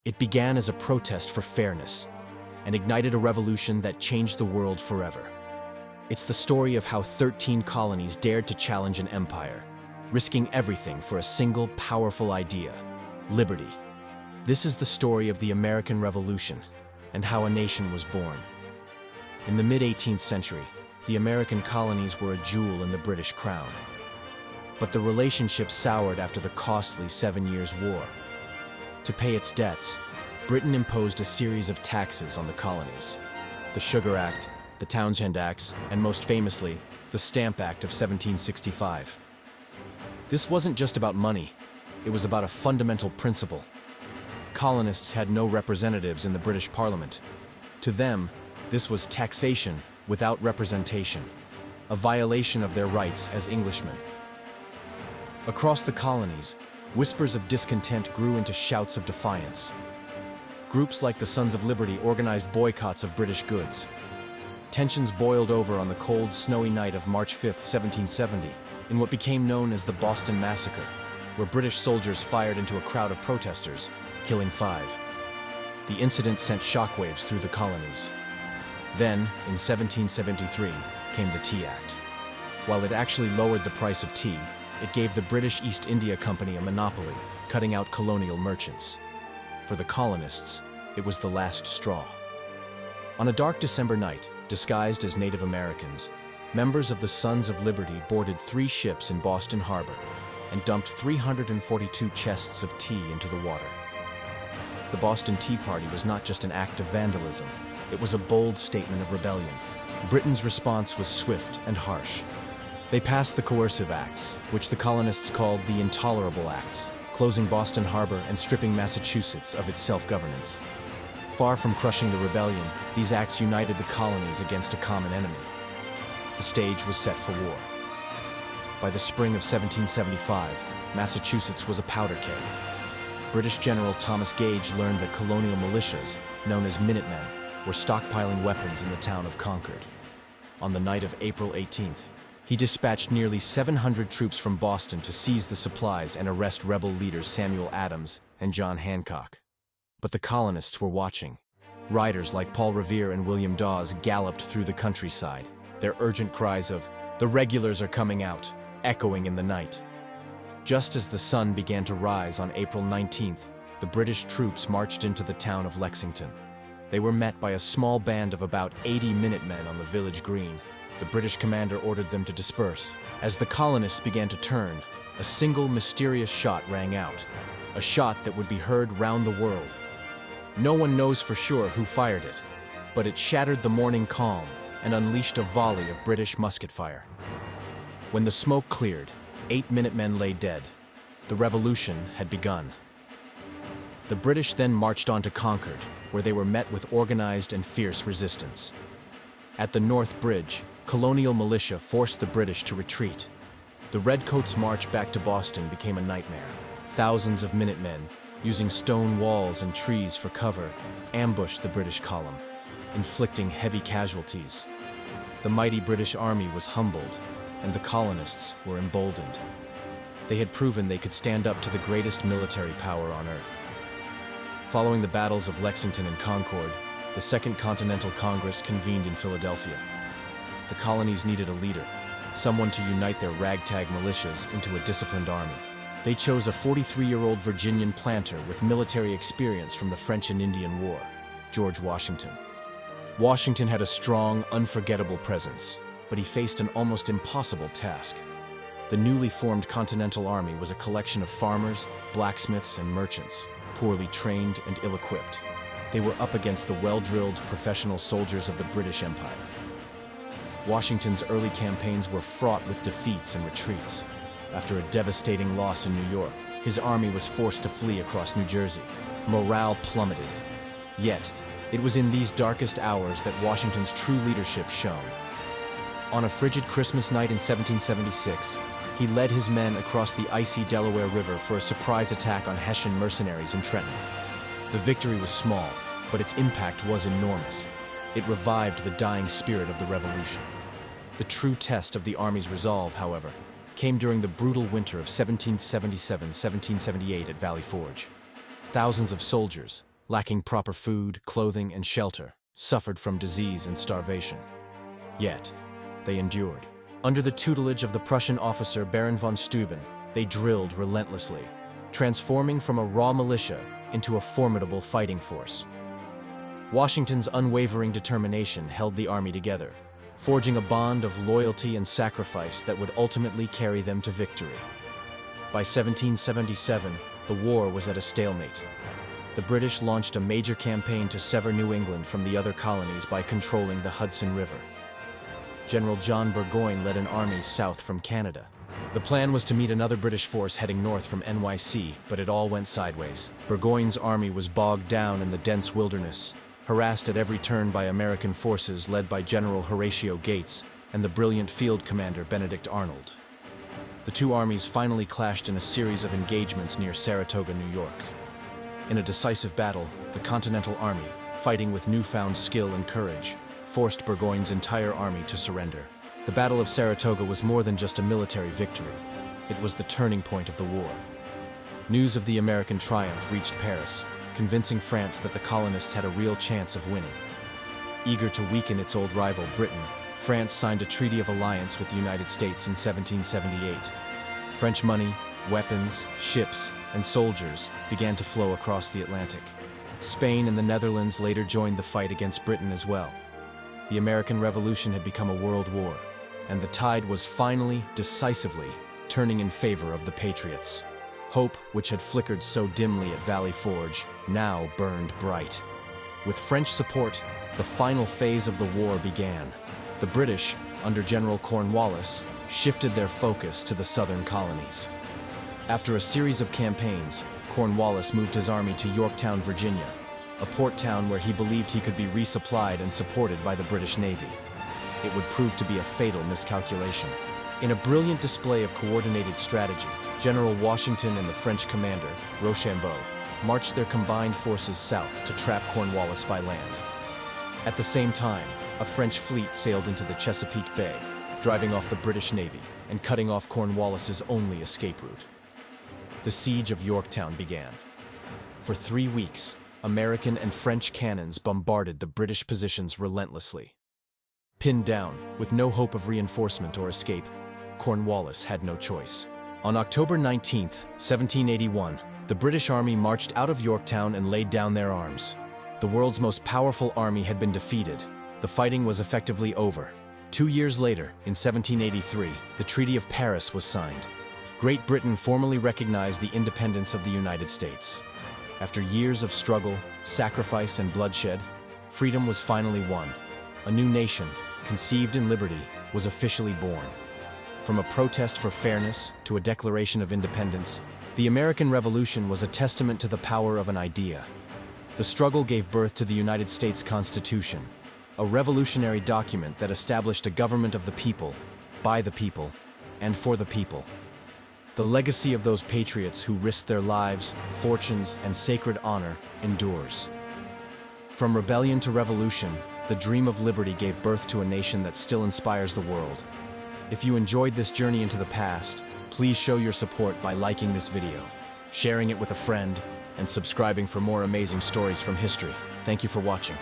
It began as a protest for fairness and ignited a revolution that changed the world forever. It's the story of how 13 colonies dared to challenge an empire, risking everything for a single powerful idea: liberty. This is the story of the American Revolution and how a nation was born. In the mid-18th century, the American colonies were a jewel in the British crown. But the relationship soured after the costly 7 Years' War. To pay its debts, Britain imposed a series of taxes on the colonies: the Sugar Act, the Townshend Acts, and most famously, the Stamp Act of 1765. This wasn't just about money, it was about a fundamental principle. Colonists had no representatives in the British Parliament. To them, this was taxation without representation, a violation of their rights as Englishmen. Across the colonies, whispers of discontent grew into shouts of defiance. Groups like the Sons of Liberty organized boycotts of British goods. Tensions boiled over on the cold, snowy night of March 5, 1770, in what became known as the Boston Massacre, where British soldiers fired into a crowd of protesters, killing 5. The incident sent shockwaves through the colonies. Then, in 1773, came the Tea Act. While it actually lowered the price of tea, it gave the British East India Company a monopoly, cutting out colonial merchants. For the colonists, it was the last straw. On a dark December night, disguised as Native Americans, members of the Sons of Liberty boarded 3 ships in Boston Harbor and dumped 342 chests of tea into the water. The Boston Tea Party was not just an act of vandalism, it was a bold statement of rebellion. Britain's response was swift and harsh. They passed the Coercive Acts, which the colonists called the Intolerable Acts, closing Boston Harbor and stripping Massachusetts of its self-governance. Far from crushing the rebellion, these acts united the colonies against a common enemy. The stage was set for war. By the spring of 1775, Massachusetts was a powder keg. British General Thomas Gage learned that colonial militias, known as Minutemen, were stockpiling weapons in the town of Concord. On the night of April 18th, he dispatched nearly 700 troops from Boston to seize the supplies and arrest rebel leaders Samuel Adams and John Hancock. But the colonists were watching. Riders like Paul Revere and William Dawes galloped through the countryside, their urgent cries of, "The regulars are coming out," echoing in the night. Just as the sun began to rise on April 19th, the British troops marched into the town of Lexington. They were met by a small band of about 80 Minutemen on the village green. The British commander ordered them to disperse. As the colonists began to turn, a single mysterious shot rang out, a shot that would be heard round the world. No one knows for sure who fired it, but it shattered the morning calm and unleashed a volley of British musket fire. When the smoke cleared, 8 Minutemen lay dead. The revolution had begun. The British then marched on to Concord, where they were met with organized and fierce resistance. At the North Bridge, colonial militia forced the British to retreat. The Redcoats' march back to Boston became a nightmare. Thousands of Minutemen, using stone walls and trees for cover, ambushed the British column, inflicting heavy casualties. The mighty British Army was humbled, and the colonists were emboldened. They had proven they could stand up to the greatest military power on earth. Following the battles of Lexington and Concord, the Second Continental Congress convened in Philadelphia. The colonies needed a leader, someone to unite their ragtag militias into a disciplined army. They chose a 43-year-old Virginian planter with military experience from the French and Indian War, George Washington. Washington had a strong, unforgettable presence, but he faced an almost impossible task. The newly formed Continental Army was a collection of farmers, blacksmiths, and merchants, poorly trained and ill-equipped. They were up against the well-drilled professional soldiers of the British Empire. Washington's early campaigns were fraught with defeats and retreats. After a devastating loss in New York, his army was forced to flee across New Jersey. Morale plummeted. Yet, it was in these darkest hours that Washington's true leadership shone. On a frigid Christmas night in 1776, he led his men across the icy Delaware River for a surprise attack on Hessian mercenaries in Trenton. The victory was small, but its impact was enormous. It revived the dying spirit of the Revolution. The true test of the Army's resolve, however, came during the brutal winter of 1777-1778 at Valley Forge. Thousands of soldiers, lacking proper food, clothing, and shelter, suffered from disease and starvation. Yet, they endured. Under the tutelage of the Prussian officer Baron von Steuben, they drilled relentlessly, transforming from a raw militia into a formidable fighting force. Washington's unwavering determination held the army together, forging a bond of loyalty and sacrifice that would ultimately carry them to victory. By 1777, the war was at a stalemate. The British launched a major campaign to sever New England from the other colonies by controlling the Hudson River. General John Burgoyne led an army south from Canada. The plan was to meet another British force heading north from NYC, but it all went sideways. Burgoyne's army was bogged down in the dense wilderness, harassed at every turn by American forces led by General Horatio Gates and the brilliant field commander Benedict Arnold. The two armies finally clashed in a series of engagements near Saratoga, New York. In a decisive battle, the Continental Army, fighting with newfound skill and courage, forced Burgoyne's entire army to surrender. The Battle of Saratoga was more than just a military victory. It was the turning point of the war. News of the American triumph reached Paris, convincing France that the colonists had a real chance of winning. Eager to weaken its old rival, Britain, France signed a treaty of alliance with the United States in 1778. French money, weapons, ships, and soldiers began to flow across the Atlantic. Spain and the Netherlands later joined the fight against Britain as well. The American Revolution had become a world war, and the tide was finally, decisively, turning in favor of the Patriots. Hope, which had flickered so dimly at Valley Forge, now burned bright. With French support, the final phase of the war began. The British, under General Cornwallis, shifted their focus to the southern colonies. After a series of campaigns, Cornwallis moved his army to Yorktown, Virginia, a port town where he believed he could be resupplied and supported by the British Navy. It would prove to be a fatal miscalculation. In a brilliant display of coordinated strategy, General Washington and the French commander, Rochambeau, marched their combined forces south to trap Cornwallis by land. At the same time, a French fleet sailed into the Chesapeake Bay, driving off the British Navy and cutting off Cornwallis's only escape route. The siege of Yorktown began. For 3 weeks, American and French cannons bombarded the British positions relentlessly. Pinned down, with no hope of reinforcement or escape, Cornwallis had no choice. On October 19, 1781, the British Army marched out of Yorktown and laid down their arms. The world's most powerful army had been defeated. The fighting was effectively over. 2 years later, in 1783, the Treaty of Paris was signed. Great Britain formally recognized the independence of the United States. After years of struggle, sacrifice, and bloodshed, freedom was finally won. A new nation, conceived in liberty, was officially born. From a protest for fairness to a declaration of independence, the American Revolution was a testament to the power of an idea. The struggle gave birth to the United States Constitution, a revolutionary document that established a government of the people, by the people, and for the people. The legacy of those patriots who risked their lives, fortunes, and sacred honor endures. From rebellion to revolution, the dream of liberty gave birth to a nation that still inspires the world. If you enjoyed this journey into the past, please show your support by liking this video, sharing it with a friend, and subscribing for more amazing stories from history. Thank you for watching.